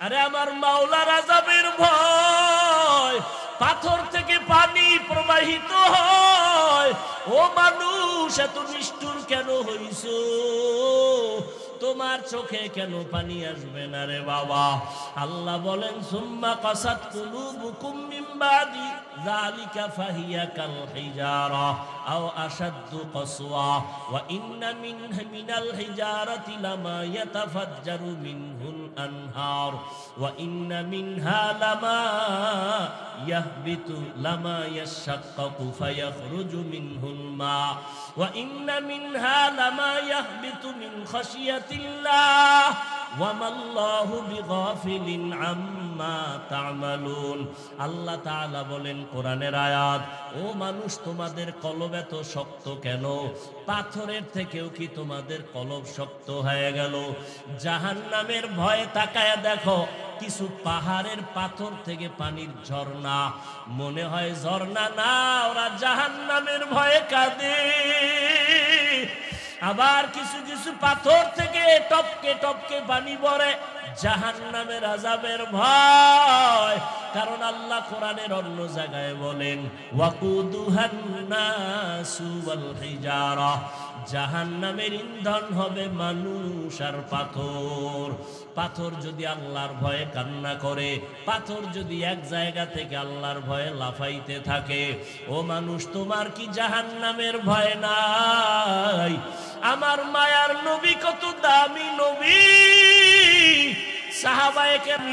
আরে আমার মাওলার আযাবের ভয়, পাথর থেকে পানি প্রবাহিত হয়। ও মানুষ, এত নিষ্ঠুর কেন হইছো? তোমার চোখে কেন পানি আসবে না রে বাবা? আল্লাহ বলেন, সুম্মা কাসাত কুলুবুকুম মিন বাদি যালিকা ফাহিয়া কাল হিজারা আও আশাদ্দু কসওয়া ওয়া ইন্না মিনাল হিজারাতি লামা ইয়াতাফাজ্জারু মিনহুল আনহার ওয়া ইন্না মিনহা লামা ইয়াহবিতু লামা ইয়াশাক্কাকু ফায়াখরুজু মিনহুল মা ওয়া ইন্না মিনহা লামা ইয়াহবিতু মিন খাশিয়াতিল্লাহ ওয়া মাল্লাহু বিগাফিলিন আম্মা তা'মালুন। আল্লাহ তাআলা বলেন কোরআনের আয়াত, ও মানুষ, তোমাদের কলব এত শক্ত কেন? পাথরের থেকেও কি তোমাদের কলব শক্ত হয়ে গেল? জাহান্নামের ভয়ে তাকায়া দেখো, কিছু পাহাড়ের পাথর থেকে পানির ঝর্ণা, মনে হয় ঝর্ণা না, ওরা জাহান্নামের ভয়ে কাঁদে। আবার কিছু কিছু পাথর থেকে টপকে টপকে পানি পড়ে, জাহান্নামের আযাবের ভয়। কারণ আল্লাহ কোরআনের অন্য জায়গায় বলেন, ওয়াকুদুহান নাসু ওয়াল হিজারা, জাহান্নামের ইন্ধন হবে মানুষ আর পাথর। পাথর যদি আল্লাহর ভয়ে কান্না করে, পাথর যদি এক জায়গা থেকে আল্লাহর ভয়ে লাফাইতে থাকে, ও মানুষ, তোমার কি জাহান্নামের ভয় নাই? আমার মায়ার নবী কত দামি নবী, সাহাবায়ে কেরাম,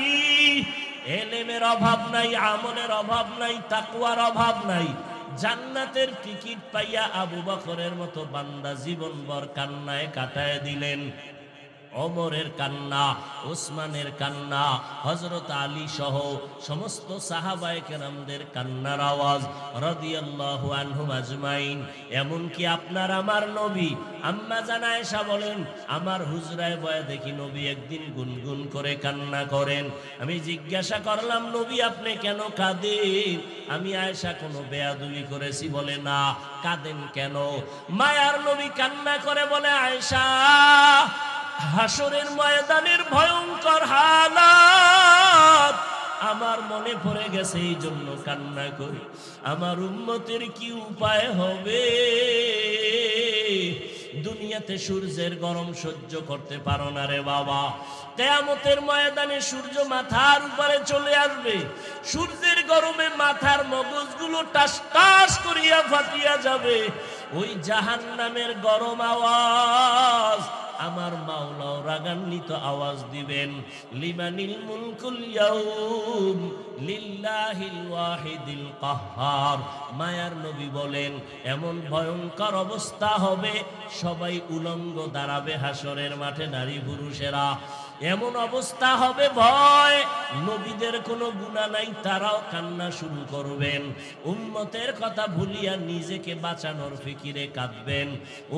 এলেমের অভাব নাই, আমলের অভাব নাই, তাকওয়ার অভাব নাই। জান্নাতের টিকিট পাইয়া আবু বকরের মতো বান্দা জীবনভর কান্নায় কাটায় দিলেন। ওমরের কান্না, ওসমানের কান্না, হযরত আলী সহ সমস্ত সাহাবায়ে কেরামদের কান্নার আওয়াজ রাদিয়াল্লাহু আনহুম আজমাইন। এমনকি আপনার আমার নবী আম্মা জান আয়েশা বলেন, আমার হুজরায় বয়া দেখি নবী একদিন গুনগুন করে কান্না করেন। আমি জিজ্ঞাসা করলাম, নবী আপনি কেন কাঁদেন? আমি আয়েশা কোনো বেয়াদবি করেছি? বলে না। কাঁদেন কেন? মায়ার নবী কান্না করে বলে, আয়েশা, হাসরের ময়দানের ভয়ঙ্কর হালাত আমার মনে পড়ে গেছে, এই জন্য কান্না করি। আমার উম্মতের কি উপায় হবে? দুনিয়াতে সূর্যের গরম সহ্য করতে পারো না রে বাবা, কিয়ামতের ময়দানে সূর্য মাথার উপরে চলে আসবে, সূর্যের গরমে মাথার মগজগুলো টাস টাস করিয়া ফাটিয়া যাবে। ওই জাহান্নামের গরম আওয়াজ আমার মাওলাও রাগান্বিত আওয়াজ দিবেন, লিমানিল মুলকুল ইয়াউম লিল্লাহিল ওয়াহিদিল কাহ্হার। মায়ার নবী বলেন, এমন ভয়ঙ্কর অবস্থা হবে, সবাই উলঙ্গ দাঁড়াবে হাসরের মাঠে, নারী পুরুষেরা। এমন অবস্থা হবে, ভয়, নবীদের কোনো গুনাহ নাই, তারাও কান্না শুরু করবেন। উম্মতের কথা ভুলিয়া নিজেকে বাঁচানোর ফিকিরে কাঁদবেন।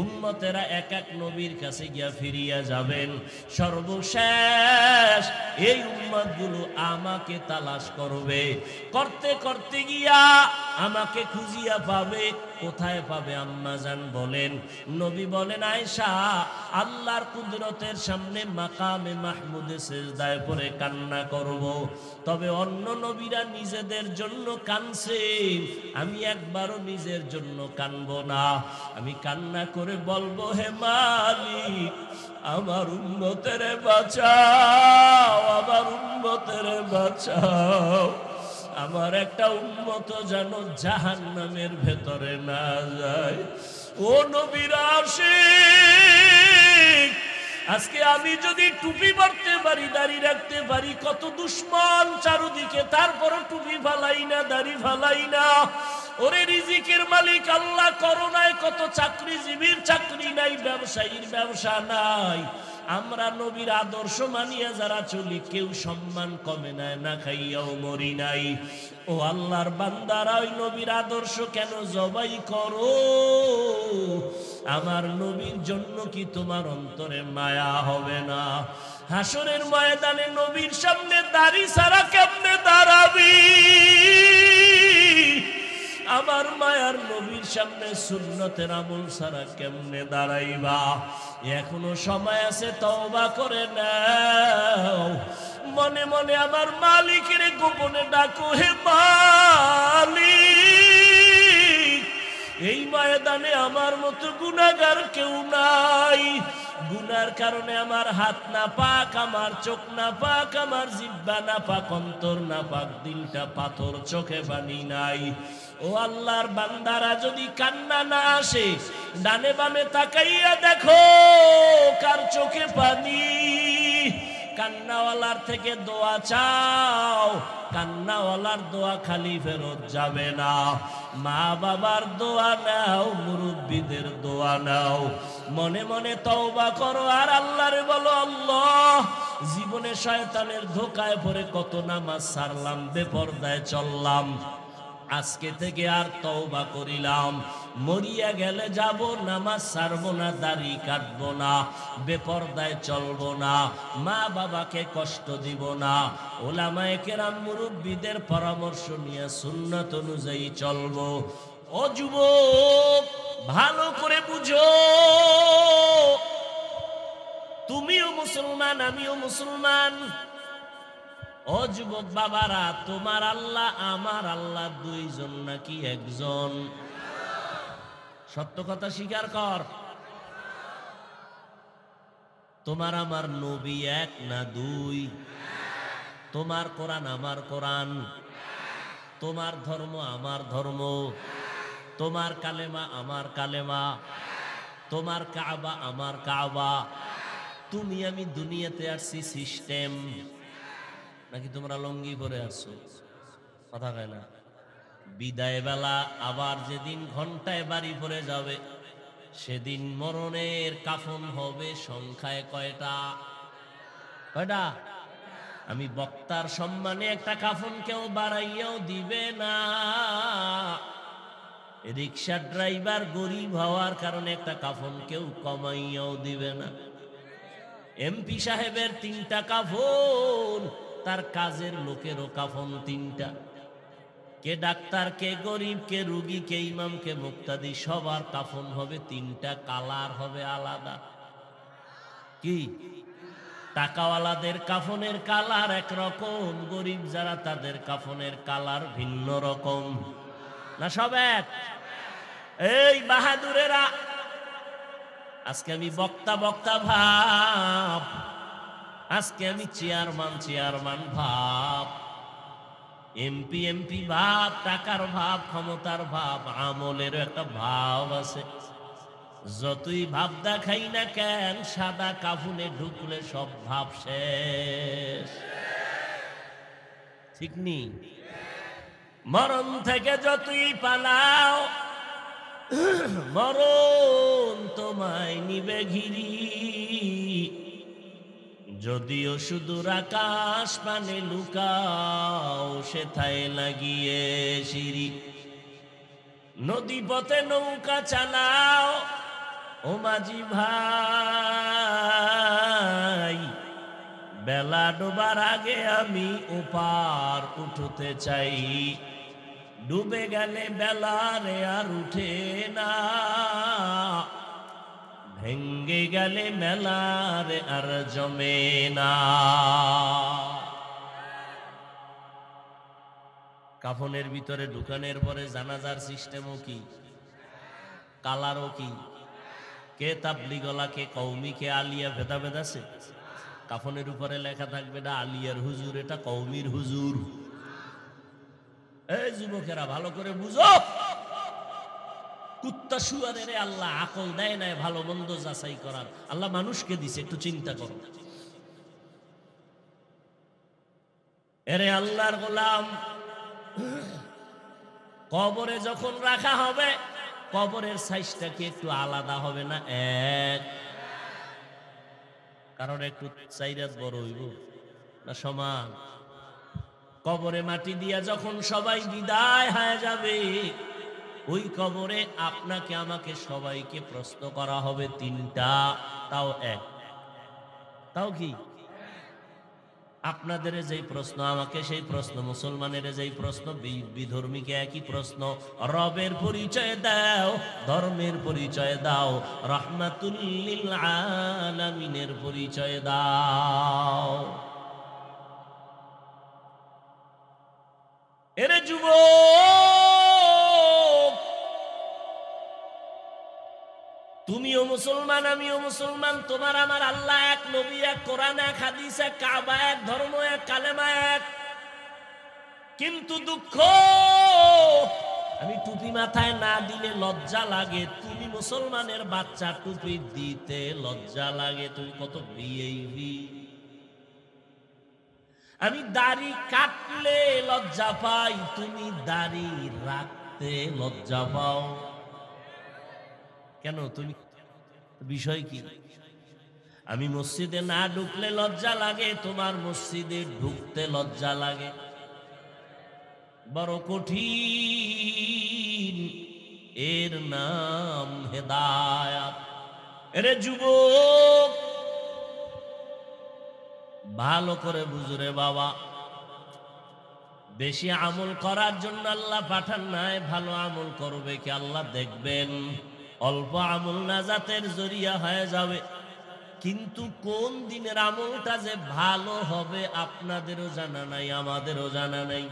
উম্মতেরা এক এক নবীর কাছে গিয়া ফিরিয়া যাবেন। সর্বশেষ এই উম্মতগুলো আমাকে তালাশ করবে, করতে করতে গিয়া আমাকে খুঁজিয়া পাবে। কোথায় পাবে? আম্মা জান বলেন, নবী বলেন, আয়েশা, আল্লাহর কুদরতের সামনে মাকামে মাহমুদে সিজদায় পড়ে কান্না করব। তবে অন্য নবীরা নিজেদের জন্য কানছে, আমি একবারও নিজের জন্য কানবো না। আমি কান্না করে বলবো, হে মালিক, আমার উম্মতের বাঁচাও, আমার উম্মতের বাঁচাও। আমার একটা উম্মত যেন জাহান্নামের ভেতরে না যায়। ও নবীর আশিক, আজকে আমি যদি টুপি পরতে পারি, দাড়ি রাখতে পারি, কত দুশ্মন চারদিকে, তারপরও টুপি ফালাই না, দাড়ি ফালাই না। ওরে রিজিকের মালিক আল্লাহ, করোনায় কত চাকরিজীবীর চাকরি নাই, ব্যবসায়ীর ব্যবসা নাই। আমরা নবীর আদর্শ মানিয়া যারা চলি, কেউ সম্মান কমে নাই, না খাইয়াও মরি নাই। ও আল্লাহর বান্দারা, ওই নবীর আদর্শ কেন জবাই করো? আমার নবীর জন্য কি তোমার অন্তরে মায়া হবে না? হাসরের ময়দানে নবীর সামনে দাড়ি ছাড়া কেমনে দাঁড়াবি? আমার মায়ার নবীর সামনে সুন্নতের আমল ছাড়া কেমনে দাঁড়াইবা? এখনো সময় আছে, তওবা করে নাও। মনে মনে আমার মালিকের গোপনে ডাকো, হে মালিক, এই ময়দানে আমার মতো গুনাহগার কেউ নাই। গুনার কারণে আমার হাত না পাক, আমার চোখ না পাক, আমার জিহ্বা না পাক, অন্তর না পাক, দিলটা পাথর, চোখে পানি নাই। ও আল্লাহর বান্দারা, যদি কান্না না আসে, ডানে বামে তাকাইয়া দেখো কার চোখে পানি। কান্নাওয়ালার থেকে দোয়া চাও, কান্নাওয়ালার দোয়া খালি ফেরত যাবে না। মা বাবার দোয়া নাও, মুরব্বীদের দোয়া নাও, মনে মনে তওবা করো আর আল্লাহরে বলো, আল্লাহ, জীবনে শয়তানের ধোকায় পড়ে কত নামাজ ছাড়লাম, বেপরদায় চললাম, আজকে থেকে আর তওবা করিলাম, মরিয়া গেলে যাব, নামাজ ছাড়বো না, দাড়ি কাটবো না, বেপরদায় চলবো না, মা বাবাকে কষ্ট দিব না, ওলামায়ে কেরাম মুরব্বীদের পরামর্শ নিয়ে সুন্নাত অনুযায়ী চলবো। ও যুবক, ভালো করে বুঝো, তুমিও মুসলমান, আমিও মুসলমান। ও যুবক বাবারা, তোমার আল্লাহ আমার আল্লাহ দুইজন নাকি একজন? সত্য কথা স্বীকার কর। তোমার আমার নবী এক না দুই? তোমার কোরআন আমার কোরআন, তোমার ধর্ম আমার ধর্ম, তোমার কালেমা আমার কালেমা, তোমার কাবা আমার কাবা। তুমি আমি দুনিয়াতে আসছি সিস্টেম, নাকি তোমরা লঙ্গি পরে আসছো? কথা কয় না। বিদায় বেলা আবার যেদিন ঘন্টায় বাড়ি পড়ে যাবে, সেদিন মরণের কাফন হবে সংখ্যায় কয়টা? কয়টা? আমি বক্তার সম্মানে একটা কাফন কেউ বাড়াইয়াও দিবে না। রিক্সা ড্রাইভার গরিব হওয়ার কারণে একটা কাফন কেউ কমাইয়াও দিবে না। এমপি সাহেবের 3টা কাফন, তার কাজের লোকেরও কাফন 3টা। কে ডাক্তার, কে গরিব, কে রুগী, কে ইমাম, কে মুক্তাদি, সবার কাফন হবে 3টা, কালার হবে আলাদা। কি? টাকাওয়ালাদের কাফনের কালার একরকম, গরিব যারা তাদের কাফনের কালার ভিন্ন রকম। না সব এক? এই বাহাদুরেরা, আজকে আমি বক্তা বক্তা ভাব, আজকে আমি চেয়ারম্যান ভাব, এমপি এমপি ভাব, টাকার ভাব, ক্ষমতার ভাব, আমলের একটা ভাব আছে। যতই ভাব দেখাই না কেন, সাদা কাফনে ঢুকলে সব ভাব শেষ। ঠিক নি? মরণ থেকে যতই পালাও, মরণ তোমায় নিবে ঘিরি। যদিও সুদূর আকাশ পানে লুকাও, সেথায় লাগিয়ে সিঁড়ি। নদী পথে নৌকা চালাও, ও মাঝি ভাই, বেলা ডোবার আগে আমি ওপার উঠতে চাই। ডুবে গেলে বেলারে আর উঠে না, ভেঙ্গে গেলে মেলারে আর জমে না। কাফনের ভিতরে ঢুকানোর পরে জানাজার সিস্টেমও কি, কালারও কি। কে তাবলিগলা, কে কওমি, কে আলিয়া, ভেদাভেদ আছে। কাফনের উপরে লেখা থাকবে না আলিয়ার হুজুর, এটা কওমির হুজুর। এই যুবকেরা ভালো করে বুঝো, কুত্তা শুয়ারের আল্লাহ আকল দেয় নাই ভালো মন্দ যাচাই করার। আল্লাহ মানুষকে দিছে, একটু চিন্তা করো। এরে আল্লাহর গোলাম, কবরে যখন রাখা হবে, কবরের সাইজটা কি একটু আলাদা হবে না? এক? কারণ একটু চাইরাত বড় হইব না সমান? কবরে মাটি দিয়া যখন সবাই বিদায় হয়ে যাবে, ওই কবরে আপনাকে আমাকে সবাইকে প্রশ্ন করা হবে 3টা, তাও এক। তাও কি? আপনাদের যেই প্রশ্ন, আমাকে সেই প্রশ্ন, মুসলমানের যেই প্রশ্ন, বিধর্মীকে একই প্রশ্ন। রবের পরিচয় দাও, ধর্মের পরিচয় দাও, রাহমাতুল লিল আলামিনের পরিচয় দাও। এরে যুবক, তুমিও মুসলমান, আমিও মুসলমান, তোমার আমার আল্লাহ এক, নবী এক, কোরআন এক, হাদিস এক, কাবা এক, ধর্ম এক, কালেমা এক। কিন্তু দুঃখ, আমি টুপি মাথায় না দিলে লজ্জা লাগে। তুমি মুসলমানের বাচ্চা, টুপি দিতে লজ্জা লাগে। তুমি কত বিএবি। আমি দাড়ি কাটলে লজ্জা পাই, তুমি দাড়ি রাখতে লজ্জা পাও কেন? তুমি বিষয় কি? আমি মসজিদে না ঢুকলে লজ্জা লাগে, তোমার মসজিদে ঢুকতে লজ্জা লাগে। বড় কঠিন, এর নাম হেদায়াত। এরে যুবক, ভালো করে বুঝরে বাবা, বেশি আমল করার জন্য আল্লাহ পাঠান নাই। ভালো আমল করবে কি আল্লাহ দেখবেন। অল্প আমল নাজাতের জরিয়া হয়ে যাবে, কিন্তু কোন দিনের আমলটা যে ভালো হবে আপনাদেরও জানা নাই, আমাদেরও জানা নাই।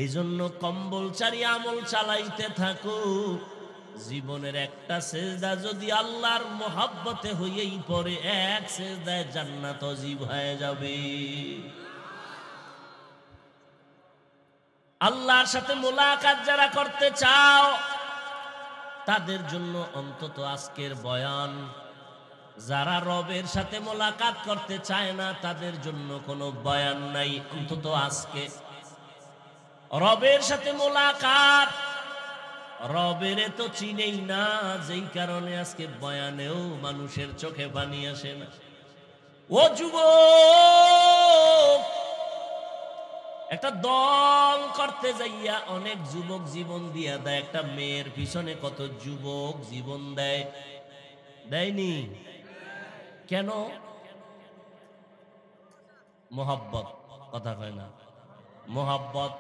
এই জন্য কম্বলচারী আমল চালাইতে থাকো। জীবনের একটা সেজদা যদি আল্লাহর মোহাব্বতে হইয়েই পড়ে, এক সেজদায় জান্নাত অজীব হয়ে যাবে। আল্লাহর সাথে মোলাকাত যারা করতে চাও, তাদের জন্য অন্তত আজকের বয়ান। যারা রবের সাথে মোলাকাত করতে চায় না, তাদের জন্য কোনো বয়ান নাই। অন্তত আজকে রবের সাথে মোলাকাত, রবের তো চিনেই না, যেই কারণে আজকে বয়ানেও মানুষের চোখে পানি আসে না। ও যুবক, একটা দল করতে যাইয়া অনেক যুবক জীবন দিয়া দেয়। একটা মেয়ের পিছনে কত যুবক জীবন দেয়, দেয়নি কেন? মোহাব্বত, কথা কয় না, মোহাব্বত।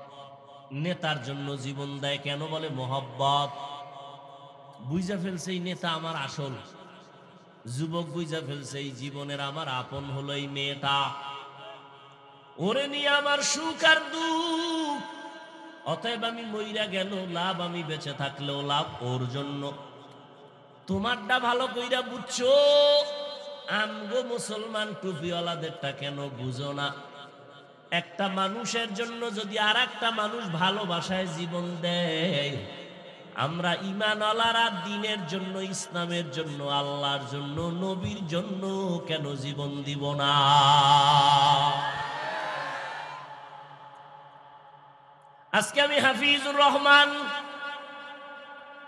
নেতার জন্য জীবন দেয় কেন? বলে মোহাব্বত। বুঝা ফেলছে এই নেতা আমার আসল। যুবক বুঝা ফেলছে এই জীবনের আমার আপন হলো এই মেয়েটা, ওরে নিয়ে আমার সুখ আর দুঃখ। অতএব আমি মইরা গেল লাভ, আমি বেঁচে থাকলেও লাভ ওর জন্য। তোমারটা ভালো কইরা বুঝছো, আমগো মুসলমান টুপিওয়ালাদেরটা কেন বুঝো না? একটা মানুষের জন্য যদি আর একটা মানুষ ভালোবাসায় জীবন দেয়, আমরা ঈমানওয়ালারা দ্বীনের জন্য, ইসলামের জন্য, আল্লাহর জন্য, নবীর জন্য কেন জীবন দিব না? আজকে আমি হাফিজুর রহমান,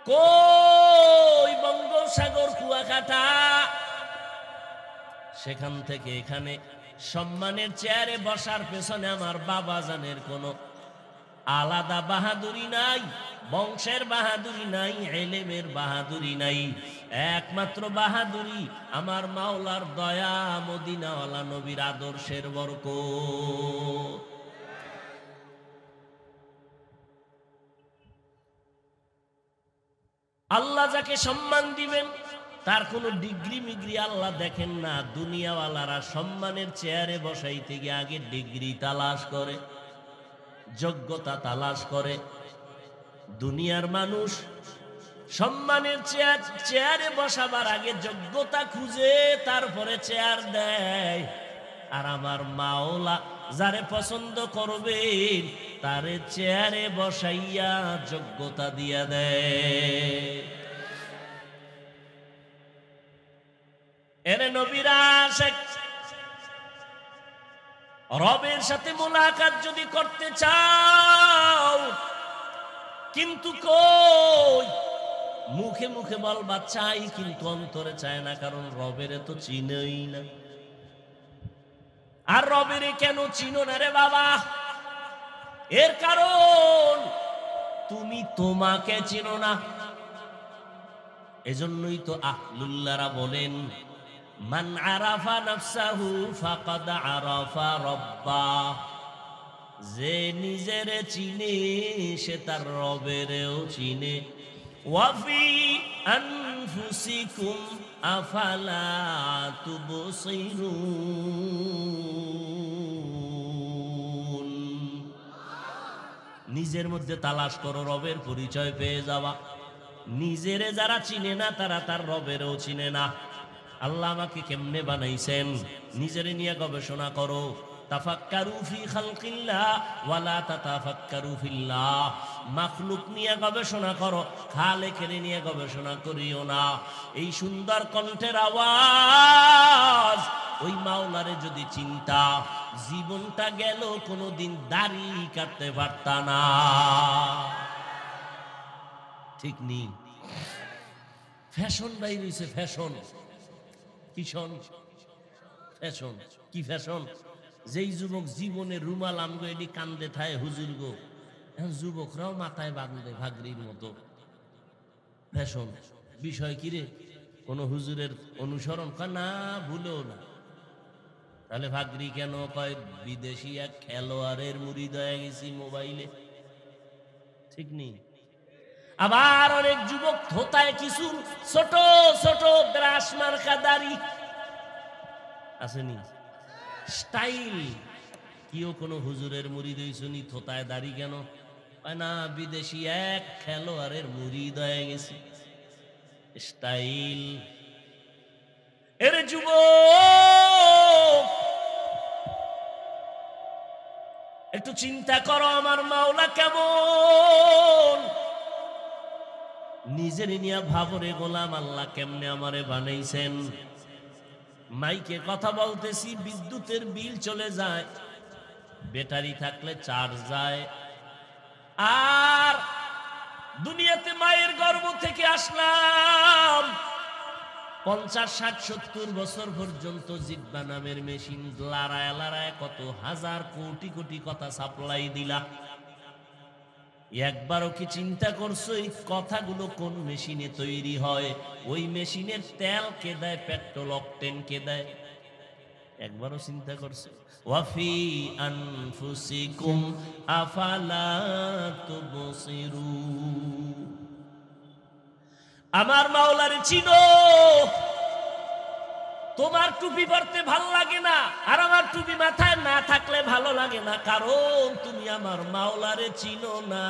কই বঙ্গোপসাগর কুয়াকাটা, সেখান থেকে এখানে সম্মানের চেয়ারে বসার পেছনে আমার বাবা জানের কোনো আলাদা বাহাদুরি নাই, বংশের বাহাদুরি নাই, এলেমের বাহাদুরি নাই। একমাত্র বাহাদুরি আমার মাওলার দয়া, মদিনাওয়ালা নবীর আদর্শের বরকত। আল্লাহ যাকে সম্মান দিবেন তার কোনো ডিগ্রি মিগ্রি আল্লাহ দেখেন না। দুনিয়াওয়ালারা সম্মানের চেয়ারে বসাইতে গিয়ে আগে ডিগ্রি তালাশ করে, যোগ্যতা তালাশ করে। দুনিয়ার মানুষ সম্মানের চেয়ারে বসাবার আগে যোগ্যতা খুঁজে, তারপরে চেয়ার দেয়। আর আমার মাওলা যারে পছন্দ করবেন তারে চেয়ারে বসাইয়া যোগ্যতা দিয়া দেয়। এরে নবীরা আশেক, রবের সাথে মোলাকাত যদি করতে চাও, কিন্তু কই মুখে মুখে বলবা চাই, কিন্তু অন্তরে চায় না, কারণ রবের তো চিনই না। আর রবের কেন চিনো না রে বাবা? এর কারণ তুমি তোমাকে চিনো না। এজন্যই তো আহলুল্লাহরা বলেন, মান আরাফা নাফসাহু ফাকাদ আরাফা রাব্বাহ। যে নিজেরে চিনে সে তার রবেরও চিনে। ওয়াফি আনফুসিকুম আফালা তুবসিরুন। নিজের মধ্যে তালাশ করো, রবের পরিচয় পেয়ে যাবা। নিজেরে যারা চিনে না তারা তার রবেরও চিনে না। আল্লাহ আমাকে কেমনে বানাইছেন নিজেরে নিয়ে গবেষণা করো। তাফাক্কারু ফি খালকিল্লাহ ওয়ালা তাতাফাক্কারু ফিল্লাহ। মাখলুক নিয়ে গবেষণা করো, খালেকের নিয়ে গবেষণা করিও না। এই সুন্দর কণ্ঠের আওয়াজ ওই মাওলারে যদি চিন্তা, জীবনটা গেল কোনোদিন দাড়ি কাটতে পারতা না। ঠিক নেই? ফ্যাশন বাইর হইছে, ফ্যাশন। কিশন ফ্যাশন, কি ফ্যাশন? যেই যুবক জীবনে রুমাল আমগো এডি কান্দে থায় হুজুর গো, এখন যুবকরাও মাথায় বাঁধবে ভাগরির মতো। ফ্যাশন বিষয় কি রে? কোন হুজুরের অনুসরণ কয় না, ভুলেও না। তাহলে ভাগরি কেন? কয় বিদেশি এক খেলোয়াড়ের মুরিদ হয়ে গেছি মোবাইলে। ঠিক নেই? আবার অনেক যুবক ধোতায় কিছু ছোট ছোট ব্রাশ মার্কা দাড়ি আসেনি, স্টাইল। কিও কোন হুজুরের মুরিদ হইছনি, থোতায় দাড়ি কেন? না, বিদেশি এক খেলোয়াড়ের মুরিদ হয়ে গেছে, স্টাইল। এর যুবক একটু চিন্তা করো, আমার মাওলা কেমন? নিজের নিয়ে ভাবরে গোলাম, আল্লাহ কেমনে আমারে বানাইছেন। মাইকে কথা বলতেছি, বিদ্যুতের বিল চলে যায়, ব্যাটারি থাকলে চার্জ যায়। আর দুনিয়াতে মায়ের গর্ভ থেকে আসলাম, 50, 60, 70 বছর পর্যন্ত জিহ্বা নামের মেশিন লড়ায় লড়ায় কত হাজার কোটি কোটি কথা সাপ্লাই দিলা। একবারও কি চিন্তা করছো এই কথাগুলো কোন মেশিনে তৈরি হয়? ওই মেশিনের তেল কে দেয়? পেট্রোল অকটেন কে দেয়? একবারও চিন্তা করছো? ওয়াফি আনফুসিকুম আফালা তুবসিরুন। আমার মাওলারে চিনো। তোমার টুপি পরতে ভালো লাগে না, আর আমার টুপি মাথায় না থাকলে ভালো লাগে না, কারণ তুমি আমার মাওলারে চিনো না।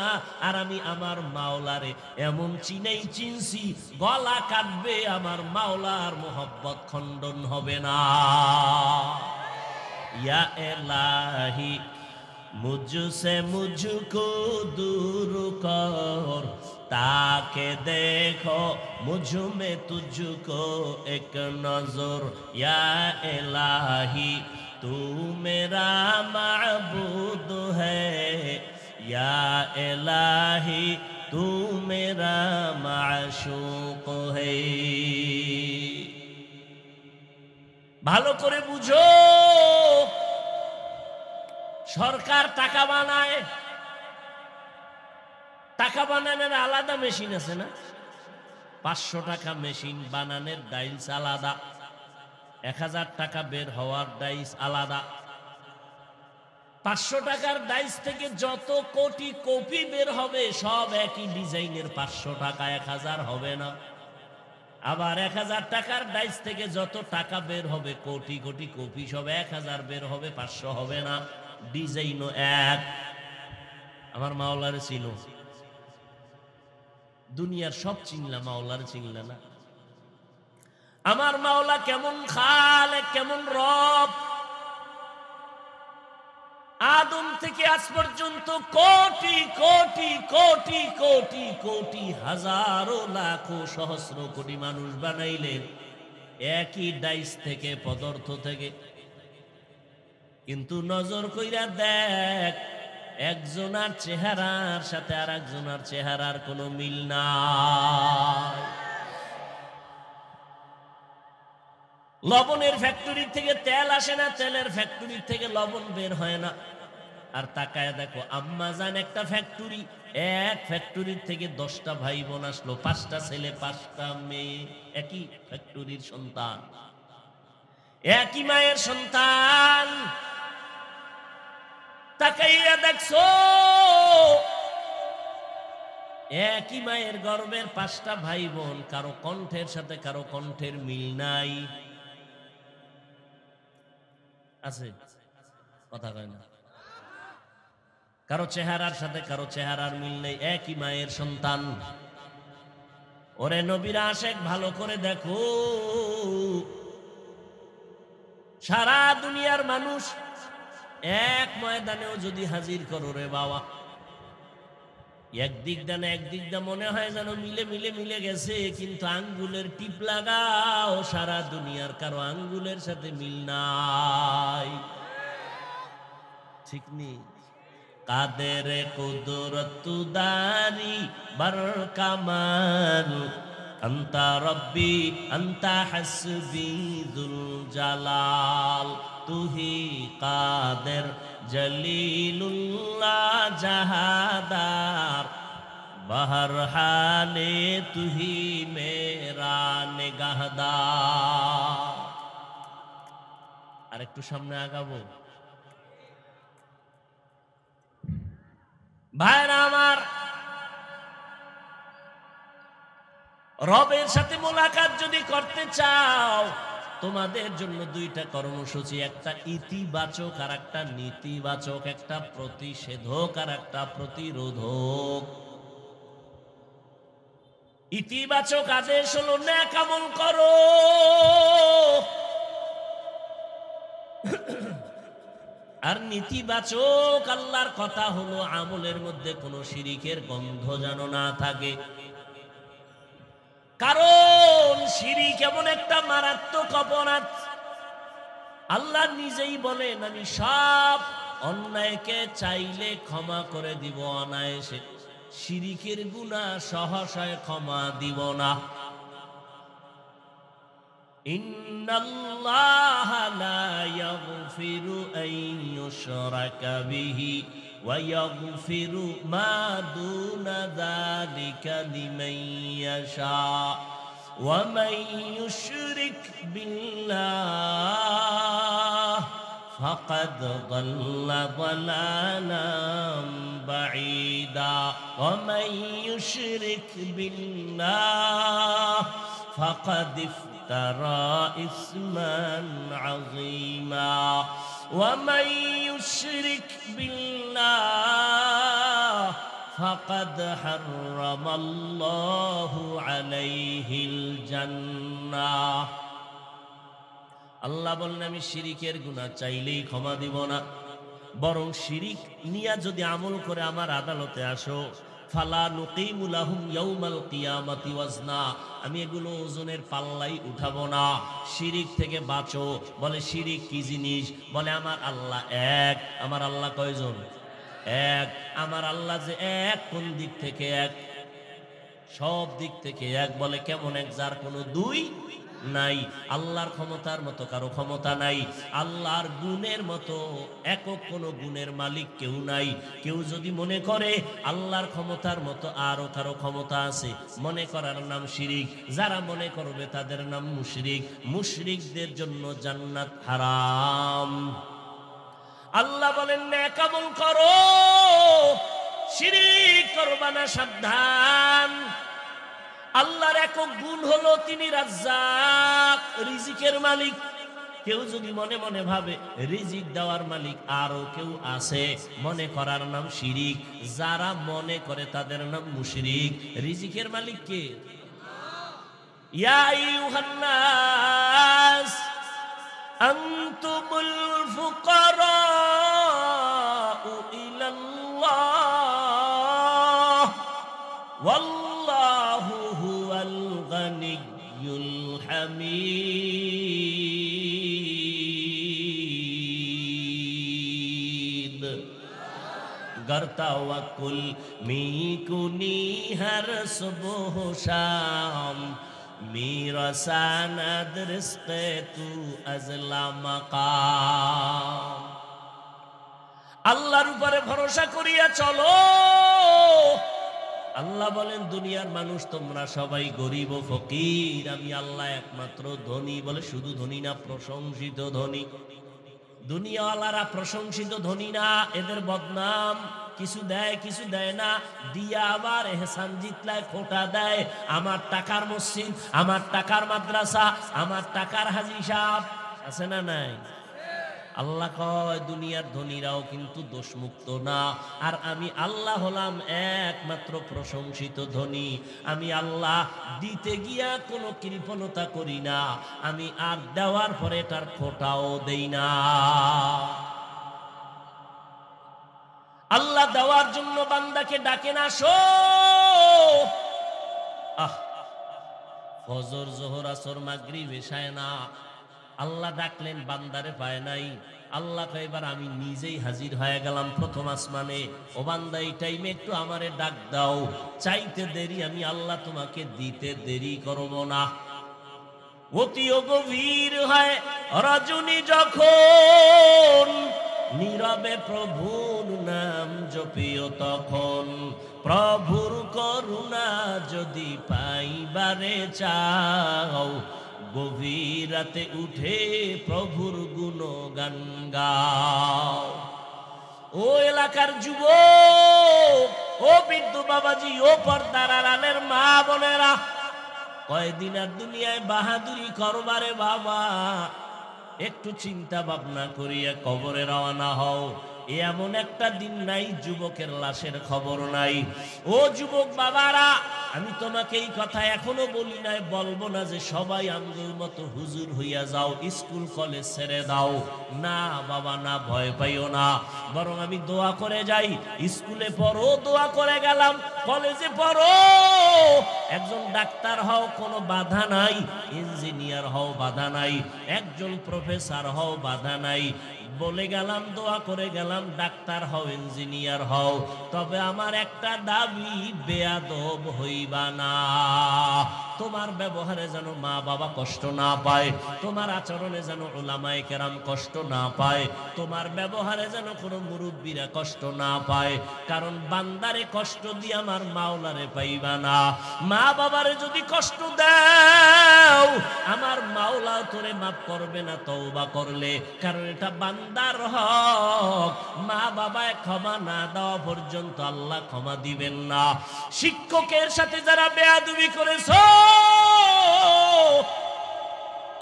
আর আমি আমার মাওলারে এমন চিনেই চিনছি, গলা কাটবে আমার মাওলার মোহব্বত খণ্ডন হবে না। ইয়া এলাহি মুঝসে মুঝকো দূর কর, ताके देखो मुझ में तुझको एक नजर। या इलाही तू मेरा माबूद है, या इलाही तू मेरा माशूक है। ভালো করে বুঝো, সরকার টাকা বানায়, টাকা বানানোর আলাদা মেশিন আছে না? 500 টাকা মেশিন বানানোর ডাইস আলাদা, 1000 টাকা বের হওয়ার ডাইস আলাদা। 500 টাকার ডাইস থেকে যত কোটি কপি বের হবে সব একই ডিজাইনের, 500 টাকা 1000 হবে না। আবার 1000 টাকার ডাইস থেকে যত টাকা বের হবে কোটি কোটি কপি সব 1000 বের হবে, 500 হবে না। ডিজাইনও এক। আমার মাওলারে চিনো? দুনিয়ার সব চিনলা, মাওলার চিনলা না। আমার মাওলা কেমন খালেক, কেমন রব। আদম থেকে আজ পর্যন্ত কোটি কোটি কোটি কোটি কোটি হাজারো লাখো সহস্র কোটি মানুষ বানাইলেন একই ডাইস থেকে, পদার্থ থেকে। কিন্তু নজর কইরা দেখ, একজনার চেহারার সাথে আর একজনার চেহারার কোনো মিল নাই। লবণের ফ্যাক্টরি থেকে তেল আসে না, তেলের ফ্যাক্টরি থেকে লবণ বের হয় না। আর তাকায় দেখো, আম্মাজান একটা ফ্যাক্টরি, এক ফ্যাক্টরির থেকে 10টা ভাই বোন আসলো, 5টা ছেলে 5টা মেয়ে, একই ফ্যাক্টরির সন্তান, একই মায়ের সন্তান। তাকাইয়া দেখছো, একই মায়ের গর্ভের 5টা ভাই বোন, কারো কণ্ঠের সাথে কারো কণ্ঠের মিল নাই। আছে কথা কয় না? কারো চেহারার সাথে কারো চেহারার মিল নেই, একই মায়ের সন্তান। ওরে নবীর আশেক, ভালো করে দেখো, সারা দুনিয়ার মানুষ এক ময়দানেও যদি হাজির করো রে বাবা, একদিক দা মনে হয় যেন মিলে মিলে মিলে গেছে, কিন্তু আঙ্গুলের টিপ লাগাও, সারা দুনিয়ার কারো আঙ্গুলের সাথে মিল নাই। ঠিক নেই। কাদের কুদরত দারি বার কামাল, আন্তা রব্বি আন্তা হাসবি যুল জালাল, তুহি কাদের জলিলুল্লাহ জাহাদার, বহর হালে তুহি মেরা নিগাহদার। আর একটু সামনে আগাবো ভাইরা আমার। রবের সাথে মোলাকাত যদি করতে চাও, তোমাদের জন্য দুইটা কর্মসূচি, একটা ইতিবাচক আর একটা নেতিবাচক, একটা প্রতিষেধক আর একটা প্রতিরোধক। ইতিবাচক আদেশ হলো নেক আমল করো, আর নেতিবাচক আল্লাহর কথা হলো আমলের মধ্যে কোনো শিরিকের গন্ধ যেন না থাকে। কারণ শিরিক এমন একটা মারাত্মক অপরাধ, আল্লাহ নিজেই বলেন আমি সব অন্যায়কে চাইলে ক্ষমা করে দিব অনায়াসে, শিরিকের গুনাহ সহসায় ক্ষমা দিব না। ইন্নাল্লাহা লা ইয়াগফিরু আন ইউশরাকা বিহি ওয়া ইয়াগফিরু মা দুনা যালিকা লিমান ইয়াশা ওয়া মান ইউশরিক বিল্লাহ ফাকাদ দাল্লা দালালাম বাঈদা ওয়া মান ইউশরিক বিল্লাহ ফাকাদ ইফতারা ইসমান আযীমা ওয়া মান ইউশরিক বিল্লাহ ফাকাদ হারামাল্লাহু আলাইহিল জান্নাহ। আল্লাহ বলেন আমি শিরিকের গুনাহ চাইলেই ক্ষমা দিব না, বরং শিরিক নিয়া যদি আমল করে আমার আদালতে আসো, ফালা নুকিমু লাহুম ইয়াউমাল কিয়ামাতি ওয়াজনা, আমি এগুলো ওজনের পাল্লাই উঠাবো না। শিরিক থেকে বাঁচো। বলে শিরিক কি জিনিস? বলে আমার আল্লাহ এক। আমার আল্লাহ কয়জন? এক। আমার আল্লাহ যে এক, কোন দিক থেকে এক? সব দিক থেকে এক। বলে কেমন এক? যার কোনো দুই নাই। আল্লাহর ক্ষমতার মতো কারো ক্ষমতা নাই, আল্লাহর গুণের মতো একক কোনো গুণের মালিক কেউ নাই। কেউ যদি মনে করে আল্লাহর ক্ষমতার মতো আরো কারো ক্ষমতা আছে, মনে করার নাম শিরিক। যারা মনে করবে তাদের নাম মুশরিক। মুশরিকদের জন্য জান্নাত হারাম। আল্লাহ বলেন নেক আমল করো, শিরিক করবা না, সাবধান। আল্লাহর একক গুণ হলো তিনি রাজ্জাক, রিজিকের মালিক। কেউ যদি মনে মনে ভাবে রিজিক দেওয়ার মালিক আরো কেউ আছে, মনে করার নাম শিরিক। যারা মনে করে তাদের নাম মুশরিক। রিজিকের মালিক কে? ইয়া আইয়ুহান নাস আনতুমুল ফুকারাউ ইলাল্লাহ ওয়াল্লাহু হুয়াল গানিয়্যুল হামিদ। गर तवक्कुल मीकुनी हर सुबह शाम, मेरा सनद रिज़्क़े तू अज़ला मकाम। আল্লাহর উপরে ভরসা করিয়া চলো। আল্লাহ বলেন দুনিয়ার মানুষ তোমরা সবাই গরিব ও ফকির, আমি আল্লাহ একমাত্র ধনী। বলে শুধু ধনী না, প্রশংসিত ধনী। দুনিয়াওয়ালারা প্রশংসিত ধনী না, এদের বদনাম। কিছু দেয় কিছু দেয় না, দিয়া আবার এহসান জিতলায় খোটা দেয়। আমার টাকার মসজিদ, আমার টাকার মাদ্রাসা, আমার টাকার হাজি সাহেব আছে না নাই? আল্লাহ কয় দুনিয়ার ধনীরাও কিন্তু দোষমুক্ত না, আর আমি আল্লাহ হলাম একমাত্র প্রশংসিত ধনী। আমি আল্লাহ দিতে গিয়া কোনো কৃপণতা করি না, আমি আর দেওয়ার পরে এটার খোটাও দেই না। আল্লাহ দেওয়ার জন্য বান্দাকে ডাকে না, শো ফজর জোহর আসর মাগরিব এশায় না, আল্লাহ ডাকলেন বান্দারে পায় নাই। আল্লাহ এবার আমি নিজেই হাজির হয়ে গেলাম প্রথম আসমানে। ও বান্দা এই টাইমে একটু আমারে ডাক দাও, চাইতে দেরি আমি আল্লাহ তোমাকে দিতে দেরি করব না। অতিও গভীর হয় রজনী যখন, নীরবে প্রভুর নাম জপিও তখন। প্রভুর করুণা যদি পাইবারে চাও, গভীর রাতে উঠে প্রভুর গুণগান গাও। ও এলাকার যুবক, ও বৃদ্ধ বাবাজি, ও পর্দার আড়ালের মা বোনেরা, কয়দিন আর দুনিয়ায় বাহাদুরি করবারে বাবা, একটু চিন্তা ভাবনা করিয়া কবরে রওনা হও। এমন একটা দিন নাই যুবকের লাশের খবর নাই। ও যুবক বাবারা, আমি তোমাকে এই কথা এখনো বলি নাই, বলবো না যে সবাই আমগুর মতো হুজুর হইয়া যাও, স্কুল কলেজ ছেড়ে দাও। না বাবা না, ভয় পাইও না, বরং আমি দোয়া করে যাই। স্কুলে পড়ো, দোয়া করে গেলাম। কলেজে পড়ো, একজন ডাক্তার হও, কোনো বাধা নাই। ইঞ্জিনিয়ার হও, বাধা নাই। একজন প্রফেসর হও, বাধা নাই। বলে গেলাম, দোয়া করে গেলাম, ডাক্তার হও, ইঞ্জিনিয়ার হও। তবে আমার একটা দাবি, বেয়াদব হইবা না। তোমার ব্যবহারে যেন মা বাবা কষ্ট না পায়, তোমার আচরণে যেন উলামায়ে কেরাম কষ্ট না পায়, তোমার ব্যবহারে যেন কোনো মুরব্বীরা কষ্ট না পায়। কারণ বান্দারে কষ্ট দিয়ে আমার মাওলারে পাইবা না। মা বাবারে যদি কষ্ট দাও, আমার মাওলাও তোরে মাফ করবে না তওবা করলে। কারণ এটা বান্দার হক। মা বাবায় ক্ষমা না দেওয়া পর্যন্ত আল্লাহ ক্ষমা দিবেন না। শিক্ষকের সাথে যারা বেয়াদবি করেছো,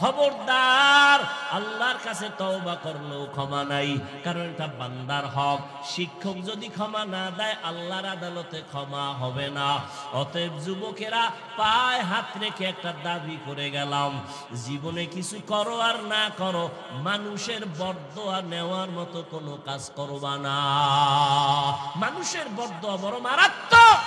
খবরদার, আল্লাহর কাছে তওবা করলেও ক্ষমা নাই। কারণ এটা বান্দার হক। শিক্ষক যদি ক্ষমা না দেয়, আল্লাহর আদালতে ক্ষমা হবে না। অতএব যুবকেরা, পায়ে হাত রেখে একটা দাবি করে গেলাম, জীবনে কিছু করো আর না করো, মানুষের বরদোয়া নেওয়ার মতো কোনো কাজ করবা না। মানুষের বরদোয়া বড় মারাত্মক।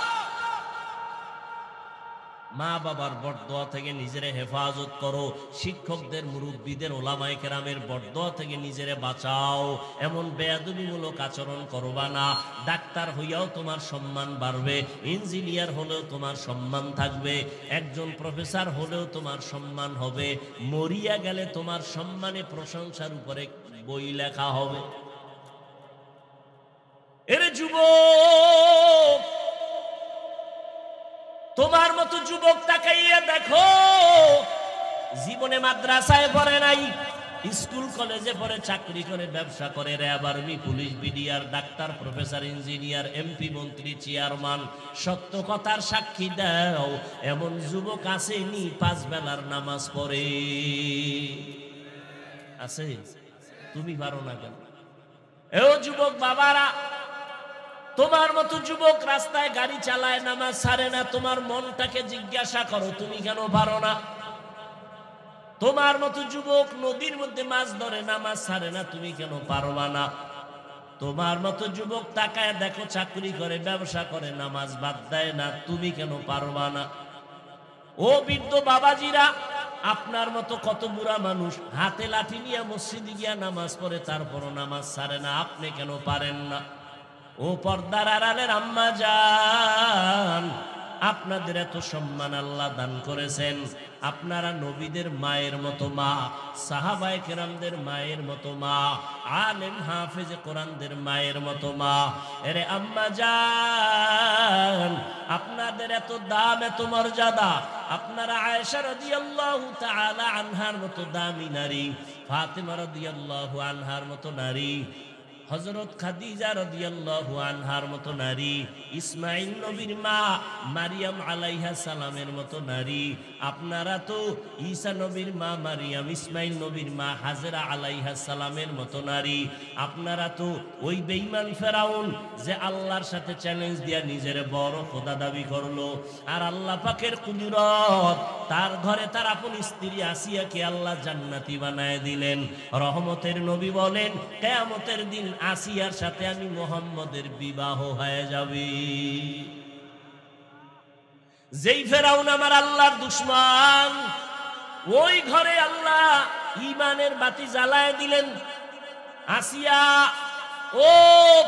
মা বাবার বরদোয়া থেকে নিজেরে হেফাজত করো। শিক্ষকদের, মুরব্বীদের, ওলামায়ে কেরামের বরদোয়া থেকে নিজেরে বাঁচাও। এমন বেয়াদবিমূলক আচরণ করবা না। ডাক্তার হইয়াও তোমার সম্মান বাড়বে, ইঞ্জিনিয়ার হলেও তোমার সম্মান থাকবে, একজন প্রফেসর হলেও তোমার সম্মান হবে। মরিয়া গেলে তোমার সম্মানে প্রশংসার উপরে বই লেখা হবে। এরে যুবক, তোমার মতো যুবক তাকাইয়া দেখো, জীবনে মাদ্রাসায় পড়ে নাই, স্কুল কলেজে পড়ে, চাকরি করে, ব্যবসা করে, RAB, army, police, BDR, doctor, professor, engineer, MP, মন্ত্রী, চেয়ারম্যান। সত্য কথার সাক্ষী দাও, এমন যুবক আসেনি 5 বেলার নামাজ পড়ে? আছে? তুমি পারো না কেন? এও যুবক বাবারা, তোমার মতো যুবক রাস্তায় গাড়ি চালায়, নামাজ ছাড়ে না। তোমার মনটাকে জিজ্ঞাসা করো, তুমি কেন পারো না? তোমার মতো যুবক নদীর মধ্যে মাছ ধরে, নামাজ ছাড়ে না, তুমি কেন পারবা না? তোমার মতো যুবক তাকায় দেখো, চাকরি করে, ব্যবসা করে, নামাজ বাদ দেয় না, তুমি কেন পারবা না? ও বৃদ্ধ বাবাজিরা, আপনার মতো কত বুড়া মানুষ হাতে লাঠি নিয়ে মসজিদে গিয়া নামাজ পড়ে, তারপরও নামাজ ছাড়ে না, আপনি কেন পারেন না? ও পর্দার আড়ালের আম্মা জান, আপনাদের এত সম্মান আল্লাহ দান করেছেন। আপনারা নবীদের মায়ের মতো মা, সাহাবায়ে কেরামদের মায়ের মতো মা, আলেম হাফেজ কোরআনদের মায়ের মতো মা। এরে আম্মা জান, আপনাদের এত দাম, এত মর্যাদা। আপনারা আয়েশা রাদিয়াল্লাহু তাআলা আনহার মতো দামি নারী, ফাতেমা রাদিয়াল্লাহু আনহার মতো নারী, হযরত খাদিজা রাদিয়াল্লাহু আনহার মতো নারী, ইসমাইল নবীর মা মারিয়াম আলাইহিস সালামের মতো নারী, আপনারা তো ঈসা নবীর মা মারিয়াম, ইসমাইল নবীর মা হাজেরা আলাইহিস সালামের মতো নারী, আপনারা তো ওই বেঈমান ফেরাউন যে আল্লাহর সাথে চ্যালেঞ্জ দিয়া নিজের বড় খোদা দাবি করলো, আর আল্লাহ পাকের কুদরত তার ঘরে তার আপন স্ত্রী আসিয়াকে আল্লাহ জান্নাতি বানায় দিলেন। রহমতের নবী বলেন কিয়ামতের দিন আসিয়ার সাথে আমি মুহাম্মদের বিবাহ হয়ে যাবে। যেই ফেরাউন আমার আল্লাহর দুশমন, ওই ঘরে আল্লাহ ঈমানের বাতি জ্বালায় দিলেন। আসিয়া ও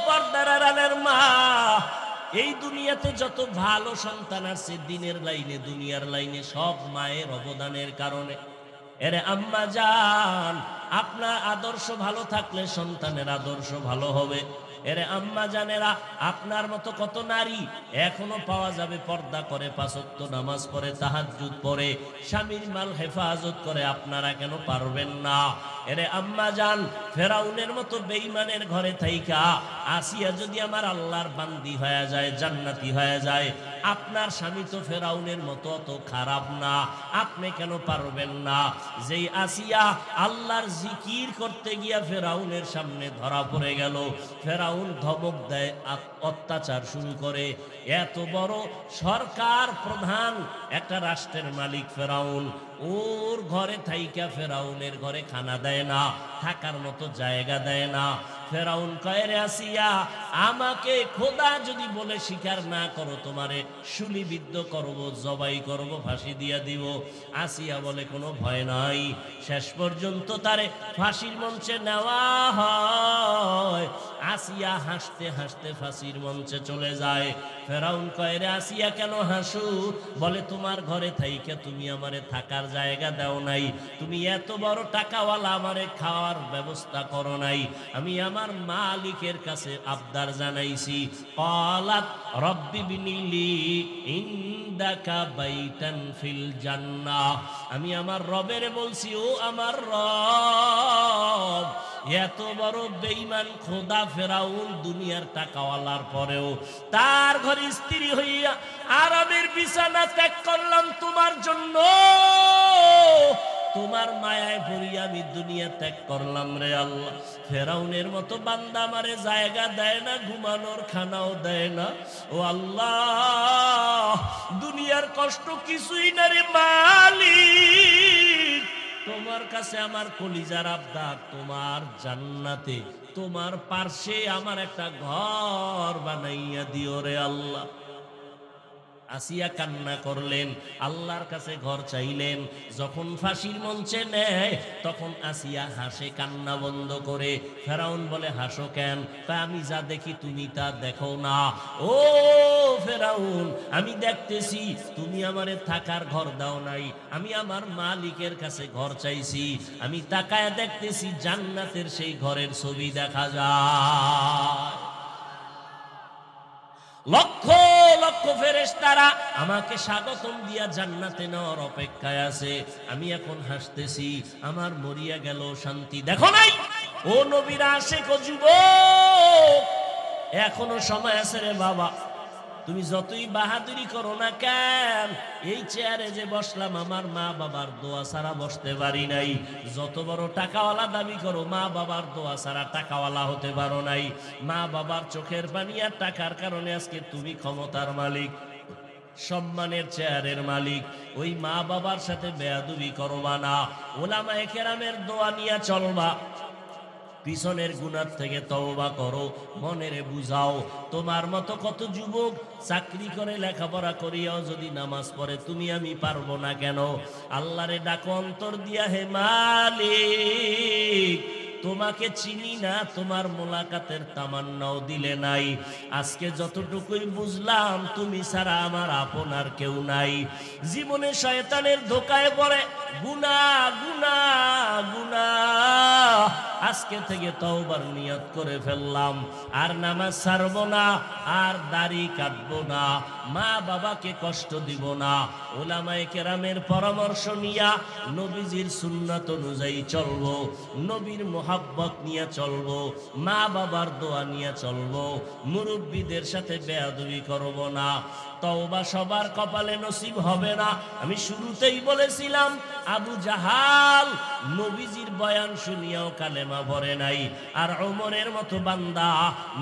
পর্দার আড়ালের মা, এই দুনিয়াতে যত ভালো সন্তান আছে দিনের লাইনে দুনিয়ার লাইনে সব মায়ের অবদানের কারণে। এরে আম্মা জান, আপনার আদর্শ ভালো থাকলে সন্তানের আদর্শ ভালো হবে। এরে আম্মা জানেরা, আপনার মতো কত নারী এখনো পাওয়া যাবে পর্দা করে, পাঁচ ওয়াক্ত নামাজ পড়ে, তাহাজ্জুদ পড়ে, স্বামীর মাল হেফাজত করে, আপনারা কেন পারবেন না? এরে আম্মা জান, ফেরাউনের মতো বেঈমানের ঘরে থাইকা আসিয়া যদি আমার আল্লাহর বান্দি হয়ে যায়, জান্নাতি হয়ে যায়, আপনার স্বামী তো ফেরাউনের মতো অত খারাপ না, আপনি কেন পারবেন না? যেই আসিয়া আল্লাহর জিকির করতে গিয়া ফেরাউনের সামনে ধরা পড়ে গেল, ফেরাউন ধমক দেয়, অত্যাচার শুরু করে। এত বড় সরকার প্রধান একটা রাষ্ট্রের মালিক ফেরাউন, ওর ঘরে থাইকা ফেরাউনের ঘরে খানা দেয় না, থাকার মতো জায়গা দেয় না। ফেরাউন কয়, রে আসিয়া, আমাকে খোদা যদি বলে স্বীকার না করো, তোমারে শুলিবিদ্ধ করব, জবাই করব, ফাঁসি দিয়া দিব। আসিয়া বলে কোনো ভয় নাই। শেষ পর্যন্ত তারে ফাঁসির মঞ্চে নেওয়া হয়। আসিয়া হাসতে হাসতে ফাঁসির মঞ্চে চলে যায়। ফেরাউন কয়, রে আসিয়া কেন হাসু? বলে তোমার ঘরে থাইকা তুমি আমারে থাকার জায়গা দাও নাই, তুমি এত বড় টাকাওয়ালা, আমারে খাওয়ার ব্যবস্থা করো নাই, আমি আমার মালিকের কাছে আবদার জানাইছি। ক্বালাত রব্বি বিনিলি ইনদাকা বাইতান ফিল জান্নাহ, আমি আমার রবের বলছি, ও আমার রব, এত বড় বেঈমান খোদা ফেরাউন দুনিয়ার টাকাওয়ালার পরেও তার ঘরে স্ত্রী হইয়া আরামের বিছানা ত্যাগ করলাম তোমার জন্য, তোমার মায়ায় পড়ি আমি দুনিয়া ত্যাগ করলাম রে আল্লাহ। ফেরাউনের মতো বান্দা আমারে জায়গা দেয় না, ঘুমানোর খানাও দেয় না। ও আল্লাহ, দুনিয়ার কষ্ট কিছুই না রে মালিক, তোমার কাছে আমার কলিজার আবদার, তোমার জান্নাতে তোমার পার্শ্বে আমার একটা ঘর বানাইয়া দিও রে আল্লাহ। আসিয়া কান্না করলেন, আল্লাহর কাছে ঘর চাইলেন। যখন ফাঁসির মঞ্চে নেয় তখন আসিয়া হাসে কান্না বন্ধ করে। ফেরাউন বলে, হাসো কেন? তা আমি যা দেখি তুমি তা দেখো না। ও ফেরাউন, আমি দেখতেছি তুমি আমারে থাকার ঘর দাও নাই, আমি আমার মালিকের কাছে ঘর চাইছি, আমি তাকায় দেখতেছি জান্নাতের সেই ঘরের ছবি দেখা যায়। লক্ষ লক্ষ ফেরেশতারা আমাকে স্বাগতম দিয়া জান্নাতে নেওয়ার অপেক্ষায় আছে। আমি এখন হাসতেছি, আমার মরিয়া গেল শান্তি। দেখো নাই ও নবীর আশিক ও যুবক, এখনো সময় আছে রে বাবা। তুমি যতই বাহাদুরি করো না কেন, এই চেয়ারে যে বসলাম আমার মা বাবার দোয়া ছাড়া বসতে পারি নাই। যত বড় টাকাওয়ালা দাবি করো, মা বাবার দোয়া ছাড়া টাকাওয়ালা হতে পারো নাই। মা বাবার চোখের পানি আর টাকার কারণে আজকে তুমি ক্ষমতার মালিক, সম্মানের চেয়ারের মালিক। ওই মা বাবার সাথে বেয়াদবি করবা না, ওলামায়ে কেরামের দোয়া নিয়ে চলবা। পিছনের গুনাহ থেকে তওবা করো, মনেরে বুঝাও। তোমার মতো কত যুবক চাকরি করে লেখাপড়া করিয়াও যদি নামাজ পড়ে, তুমি আমি পারবো না কেন? আল্লাহরে ডাকো অন্তর দিয়া, হে মালিক, তোমাকে চিনি না, তোমার মোলাকাতের তামান্নাও দিলে নাই। আজকে যতটুকুই বুঝলাম, তুমি ছাড়া আমার আপনার কেউ নাই। জীবনে শয়তানের ধোকায় পড়ে গুনাহ গুনাহ গুনাহ, আজকে থেকে তওবার নিয়ত করে ফেললাম, আর নামাজ ছাড়ব না, আর দাড়ি কাটবো না, মা বাবাকে কষ্ট দিব না। উলামায়ে কেরামের পরামর্শ নিয়া নবীজির সুন্নাত অনুযায়ী চলবো, নবীর মোহাব্বত নিয়ে চলবো, মা বাবার দোয়া নিয়ে চলবো, মুরব্বীদের সাথে বেয়াদবি করব না। তওবা সবার কপালে নসিব হবে না। আমি শুরুতেই বলেছিলাম আবু জাহাল নবীজির বয়ান শুনিয়াও কালেমা পড়ে নাই, আর ওমরের মতো বান্দা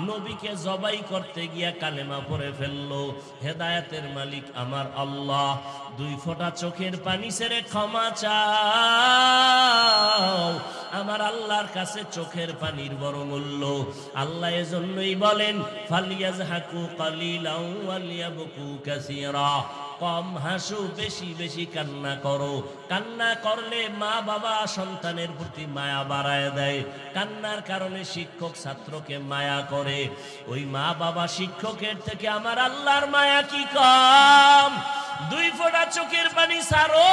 নবীকে জবাই করতে গিয়া কালেমা পড়ে ফেললো। হেদায়েতের মালিক আমার আল্লাহ, 2 ফোঁটা চোখের পানি ছেড়ে ক্ষমা চাও। আমার আল্লাহর কাছে চোখের পানির বড় মূল্য। আল্লাহ এজন্যই বলেন ফালিয়াজহাকু কালিলাও ওয়ালিয়াবকু কাসীরা, কম হাসো, বেশি বেশি কান্না করো। কান্না করলে মা বাবা সন্তানের প্রতি মায়া বাড়ায় দেয়। কান্নার কারণে শিক্ষক ছাত্রকে মায়া করে। ওই মা বাবা শিক্ষকের থেকে আমার আল্লাহর মায়া কি কম? 2 ফোঁটা চোখের পানি ছাড়ো।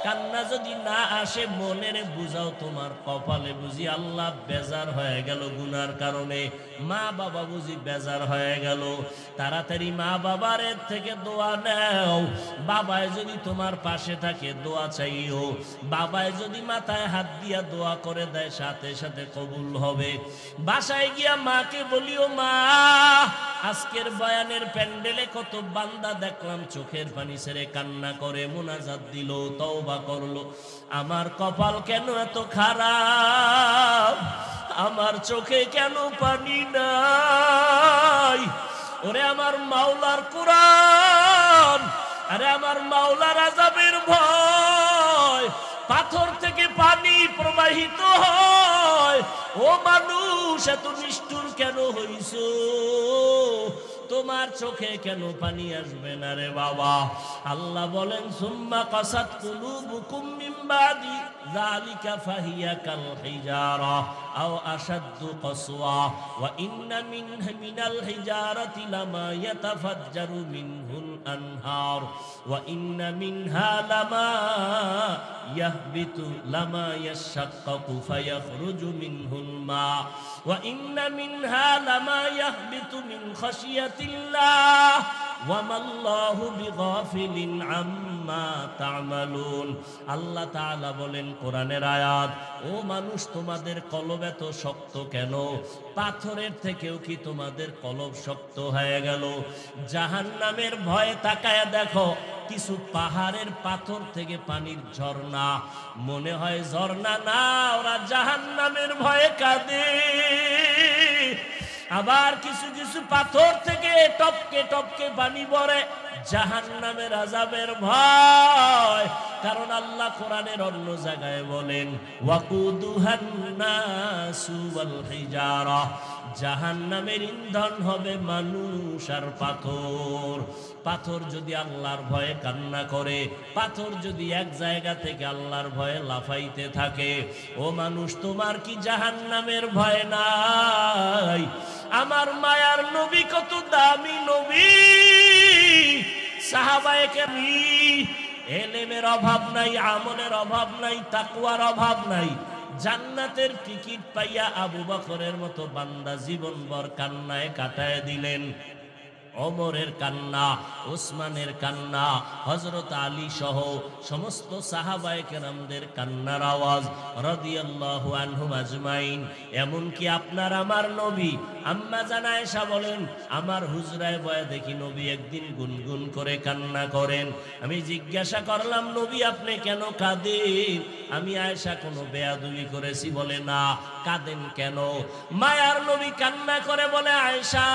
কান্না যদি না আসে মনের বুঝাও তোমার কপালে বুঝি আল্লাহ বেজার হয়ে গেল গুনার কারণে, মা বাবা বুঝি বেজার হয়ে গেল। তাড়াতাড়ি মা বাবার থেকে দোয়া নাও। বাবায় যদি তোমার পাশে থাকে দোয়া চাইও। বাবায় যদি মাথায় হাত দিয়া দোয়া করে দেয় সাথে সাথে কবুল হবে। বাসায় গিয়া মাকে বলিও, মা আজকের বয়ানের প্যান্ডেলে কত বান্দা দেখলাম চোখের পানি ছেড়ে কান্না করে মুনাজাত দিল, তওবা করলো। আমার কপাল কেন এত খারাপ? আমার চোখে কেন পানি নাই? ওরে আমার মাওলার কুরআন, আরে আমার মাওলার আযাবের ভয়। পাথর থেকে পানি প্রবাহিত হয়। ও মানুষ এত নিষ্ঠুর কেন হইছো? তোমার চোখে কেন পানি আসবে না রে বাবা? আল্লাহ বলেন সুম্মা কাসাত কুলুবুকুম মিন বাদি যালিকা ফাহিয়া কাল হিজারা আও আশাদ্দু কসওয়া ওয়া ইন্না মিনাল হিজারাতি লামা ইয়াতাফাজ্জারু মিনহুল আনহার ওয়া ইন্না মিনহা লামা ইয়াহবিতু লামা ইয়াশাক্কাকু ফায়াখরুজু মিনহুল মা ওয়া ইন্না মিনহা লামা ইয়াহবিতু মিন খাশিয়াতিল্লাহ ওয়া মাল্লাহু বিগাফিলিন আম্মা তা'মালুন। আল্লাহ তাআলা বলেন কোরআনের আয়াত, ও মানুষ তোমাদের কলব এত শক্ত কেন? পাথরের থেকেও কি তোমাদের কলব শক্ত হয়ে গেল? জাহান্নামের ভয়ে তাকায়া দেখো, কিছু পাহাড়ের পাথর থেকে পানির ঝর্ণা, মনে হয় ঝর্ণা না, ওরা জাহান্নামের ভয়ে কাঁদে। আবার কিছু কিছু পাথর থেকে টপকে টপকে পানি পড়ে, জাহান্নামের আযাবের ভয়। কারণ আল্লাহ কোরআনের অন্য জায়গায় বলেন ওয়াকুদুহান নাসু ওয়াল হিজারা, জাহান্নামের ইন্ধন হবে মানুষ আর পাথর। পাথর যদি আল্লাহর ভয়ে কান্না করে, পাথর যদি এক জায়গা থেকে আল্লাহর ভয়ে লাফাইতে থাকে, ও মানুষ তোমার কি জাহান্নামের ভয় নাই? আমার মায়ার নবী কত দামি নবী, সাহাবায়ে কেরাম, এলেমের অভাব নাই, আমলের অভাব নাই, তাকওয়ার অভাব নাই। জান্নাতের টিকিট পাইয়া আবু বকরের মতো বান্দা জীবনভর কান্নায় কাটায় দিলেন। ওমরের কান্না, ওসমানের কান্না, হযরত আলী সহ সমস্ত সাহাবায়ে কেরামদের কান্নার আওয়াজ রাদিয়াল্লাহু আনহুম আজমাইন। এমনকি আপনার আমার নবী আম্মা জান আয়েশা বলেন, আমার হুজরায় বয়া দেখি নবী একদিন গুনগুন করে কান্না করেন। আমি জিজ্ঞাসা করলাম, নবী আপনি কেন কাঁদেন? আমি আয়েশা কোনো বেয়াদবি করেছি? বলে না। কাঁদেন কেন? মায়ার নবী কান্না করে বলে, আয়েশা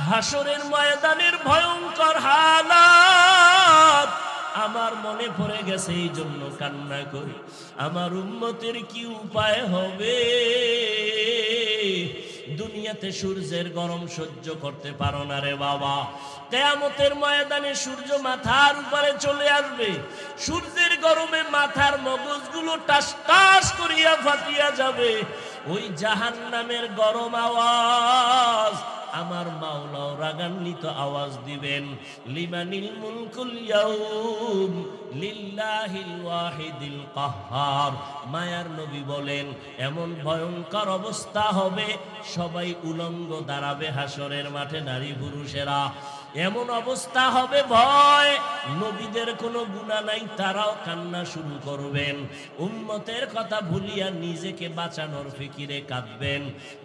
হাসরের ময়দানের ভয়ঙ্কর হালাত আমার মনে পড়ে গেছে, এই জন্য কান্না করি। আমার উম্মতের কি উপায় হবে? দুনিয়াতে সূর্যের গরম সহ্য করতে পারো না রে বাবা, কিয়ামতের ময়দানে সূর্য মাথার উপরে চলে আসবে। সূর্যের গরমে মাথার মগজগুলো টাস টাস করিয়া ফাটিয়া যাবে। ওই জাহান্নামের গরম আওয়াজ আমার মাওলাও রাগান্বিত আওয়াজ দিবেন, লিমানিল মুলকুল ইয়াউম লিল্লাহিল ওয়াহিদিল কাহ্হার। মায়ার নবী বলেন, এমন ভয়ঙ্কর অবস্থা হবে, সবাই উলঙ্গ দাঁড়াবে হাসরের মাঠে, নারী পুরুষেরা। এমন অবস্থা হবে ভয়, নবীদের কোনো গুনাহ নাই, তারাও কান্না শুরু করবেন। উম্মতের কথা ভুলিয়া নিজেকে বাঁচানোর ফিকিরে কাঁদবেন।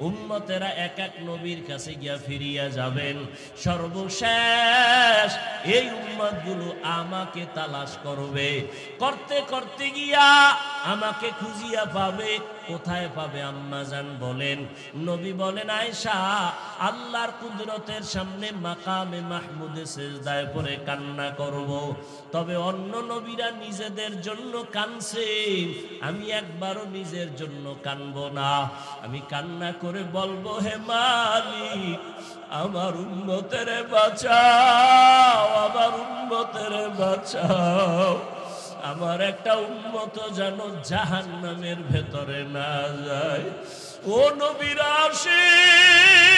উম্মতেরা এক এক নবীর কাছে গিয়া ফিরিয়া যাবেন। সর্বশেষ এই উম্মতগুলো আমাকে তালাশ করবে, করতে করতে গিয়া আমাকে খুঁজিয়া পাবে। কোথায় পাবে আম্মা জান বলেন? নবী বলেন, আয়েশা, আল্লাহর কুদরতের সামনে মাকামে মাহমুদে সিজদায় পড়ে কান্না করব। তবে অন্য নবীরা নিজেদের জন্য কানছে, আমি একবারও নিজের জন্য কানবো না। আমি কান্না করে বলবো, হে মালিক, আমার উম্মতের বাঁচাও, আমার উম্মতের বাঁচাও। আমার একটা উম্মত যেন জাহান্নামের ভেতরে না যায়। ও নবীর আশিক,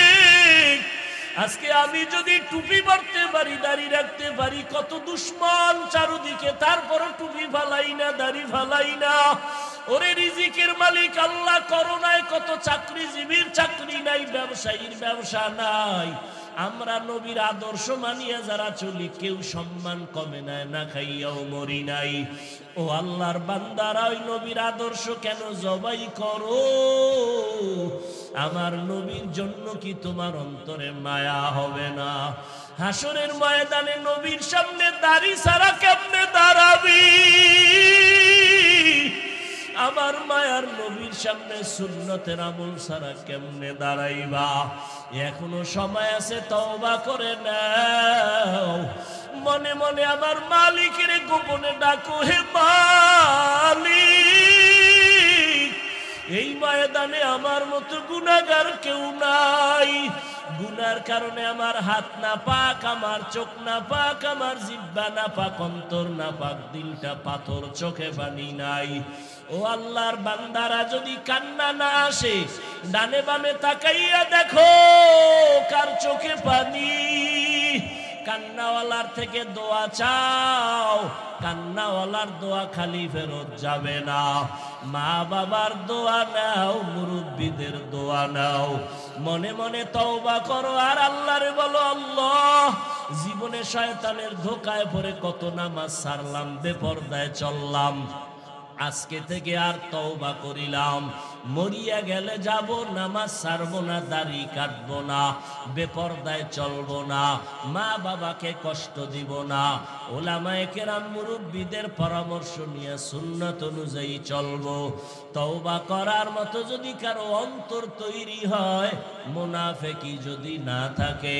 আজকে আমি যদি টুপি পরতে পারি, দাড়ি রাখতে পারি, কত দুশ্মন চারদিকে, তারপরও টুপি ফালাই না, দাড়ি ফালাই না। ওরে রিজিকের মালিক আল্লাহ, করোনায় কত চাকরিজীবীর চাকরি নাই, ব্যবসায়ীর ব্যবসা নাই। আমরা নবীর আদর্শ মানিয়া যারা চলি, কেউ সম্মান কমে নাই, না খাইয়াও মরি নাই। ও আল্লাহর বান্দারা, ওই নবীর আদর্শ কেন জবাই করো? আমার নবীর জন্য কি তোমার অন্তরে মায়া হবে না? হাসরের ময়দানে নবীর সামনে দাড়ি ছাড়া কেমনে দাঁড়াবি? আমার মায়ার নবীর সামনে সুন্নতের আমল ছাড়া কেমনে দাঁড়াইবা? এখনো সময় আছে, তওবা করে নাও। মনে মনে আমার মালিকের গোপনে ডাকো, হে মালিক, এই ময়দানে আমার মতো গুনাহগার কেউ নাই। গুনার কারণে আমার হাত না পাক, আমার চোখ না পাক, আমার জিহ্বা না পাক, অন্তর না পাক, দিলটা পাথর, চোখে পানি নাই। ও আল্লাহর বান্দারা, যদি কান্না না আসে, ডানে বামে তাকাইয়া দেখো কার চোখে পানি। কান্নাওয়ালার থেকে দোয়া চাও, কান্নাওয়ালার দোয়া খালি ফেরত যাবে না। মা বাবার দোয়া নাও, মুরব্বীদের দোয়া নাও। মনে মনে তওবা করো আর আল্লাহরে বলো, আল্লাহ, জীবনে শয়তানের ধোকায় পড়ে কত নামাজ ছাড়লাম, বেপরদায় চললাম, আজকে থেকে আর তওবা করিলাম। মরিয়া গেলে যাব, নামাজ ছাড়বো না, দাড়ি কাটবো না, বেপরদায় চলবো না, মা বাবাকে কষ্ট দিব না, ওলামায়ে কেরাম মুরব্বীদের পরামর্শ নিয়ে সুন্নাত অনুযায়ী চলবো। তওবা করার মতো যদি কারো অন্তর তৈরি হয়, মুনাফিকি যদি না থাকে,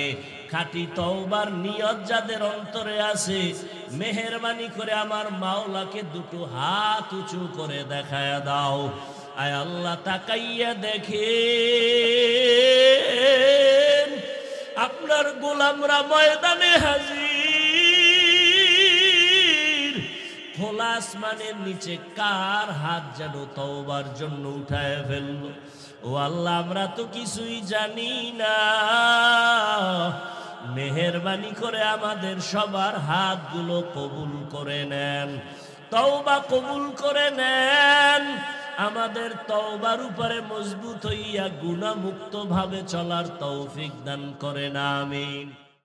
খাঁটি তওবার নিয়ত যাদের অন্তরে আছে, মেহেরবানি করে আমার মাওলাকে দুটো হাত উঁচু করে দেখায়া দাও। আয় আল্লাহ, তাকাইয়া দেখেন আপনার গোলামরা ময়দানে হাজির। খোলা আসমানের নিচে কার হাত যেন তওবার জন্য উঠায় ফেলল। ও আল্লাহ, আমরা তো কিছুই জানি না, মেহেরবানি করে আমাদের সবার হাতগুলো কবুল করে নেন, তওবা কবুল করে নেন। আমাদের তওবার উপরে মজবুত হইয়া গুনাহমুক্ত ভাবে চলার তৌফিক দান করেন, আমিন।